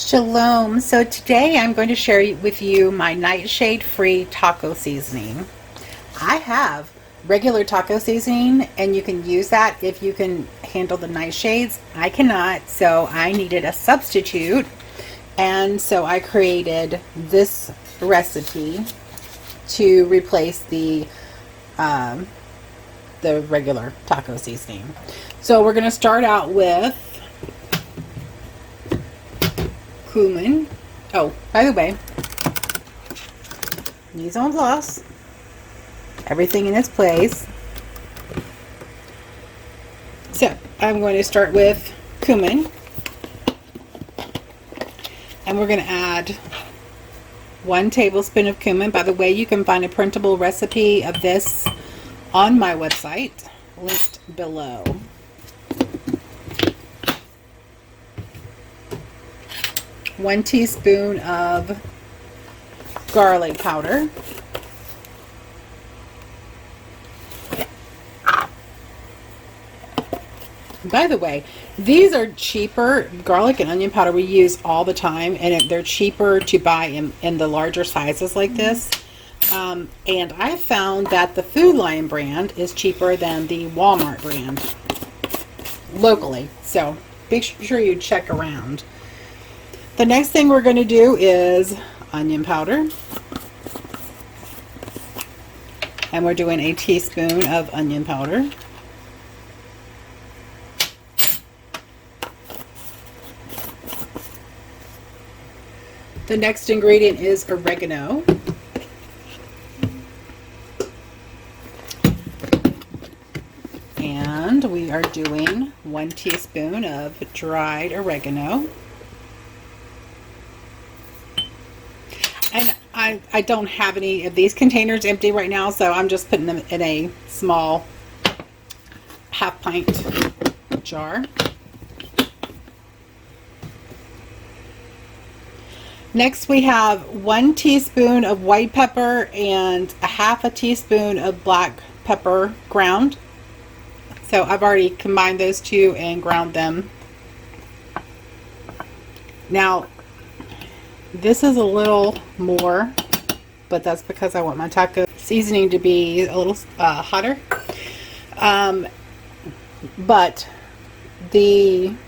Shalom. So today I'm going to share with you my nightshade-free taco seasoning. I have regular taco seasoning and you can use that if you can handle the nightshades. I cannot, so I needed a substitute. And so I created this recipe to replace the regular taco seasoning. So we're going to start out with cumin. Oh, by the way, mise en place. Everything in its place. So I'm going to start with cumin, and we're going to add 1 tablespoon of cumin. By the way, you can find a printable recipe of this on my website, linked below. One teaspoon of garlic powder. By the way, these are cheaper. Garlic and onion powder we use all the time, and they're cheaper to buy in the larger sizes like this. And I found that the Food Lion brand is cheaper than the Walmart brand locally. So make sure you check around. The next thing we're going to do is onion powder. And we're doing a teaspoon of onion powder. The next ingredient is oregano. And we are doing 1 teaspoon of dried oregano. And I don't have any of these containers empty right now, so I'm just putting them in a small half-pint jar. Next we have 1 teaspoon of white pepper and a 1/2 teaspoon of black pepper ground. So I've already combined those two and ground them. Now, this is a little more, but that's because I want my taco seasoning to be a little hotter. But you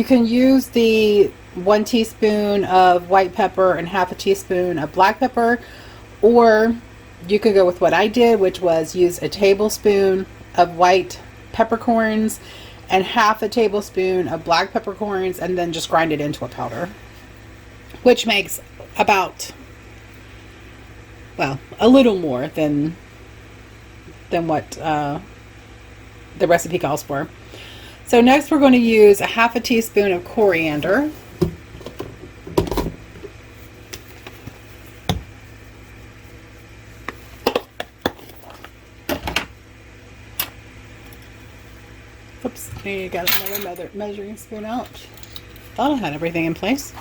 can use the 1 teaspoon of white pepper and 1/2 teaspoon of black pepper, or you could go with what I did, which was use a tablespoon of white peppercorns and 1/2 tablespoon of black peppercorns, and then just grind it into a powder, which makes about, well, a little more than what the recipe calls for. So next we're going to use a 1/2 teaspoon of coriander. Oops, I got another measuring spoon out. Thought I had everything in place.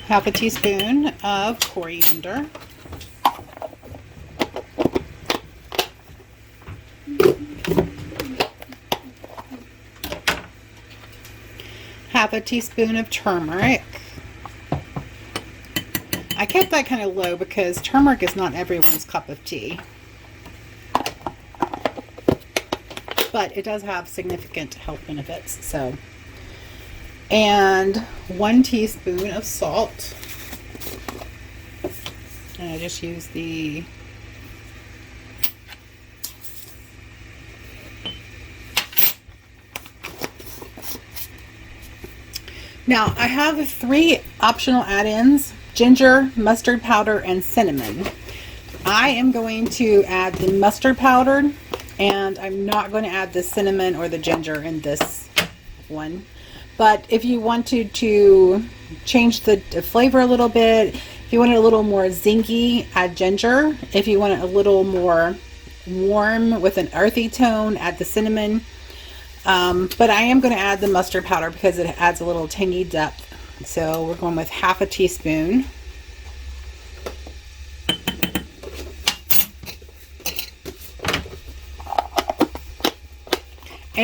1/2 teaspoon of coriander. Half a teaspoon of turmeric. I kept that kind of low because turmeric is not everyone's cup of tea. But it does have significant health benefits. So, and 1 teaspoon of salt. And I just use the Now, I have 3 optional add-ins: ginger, mustard powder, and cinnamon. I am going to add the mustard powder, and I'm not going to add the cinnamon or the ginger in this one. But if you wanted to change the flavor a little bit, if you want it a little more zingy, add ginger. If you want it a little more warm with an earthy tone, add the cinnamon. But I am going to add the mustard powder because it adds a little tangy depth. So we're going with 1/2 teaspoon.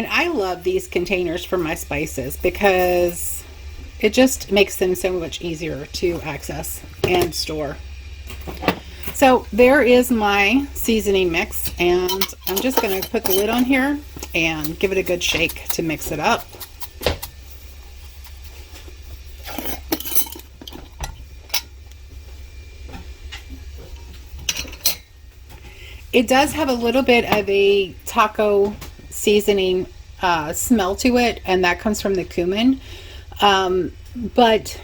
And I love these containers for my spices because it just makes them so much easier to access and store. So there is my seasoning mix, and I'm just going to put the lid on here and give it a good shake to mix it up. It does have a little bit of a taco seasoning smell to it, and that comes from the cumin. But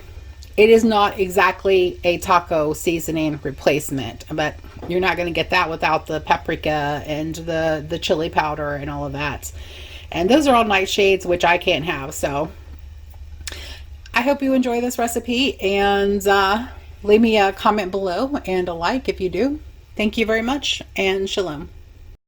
it is not exactly a taco seasoning replacement, but you're not going to get that without the paprika and the chili powder and all of that. And those are all nightshades, which I can't have. So I hope you enjoy this recipe, and leave me a comment below and a like if you do. Thank you very much, and shalom.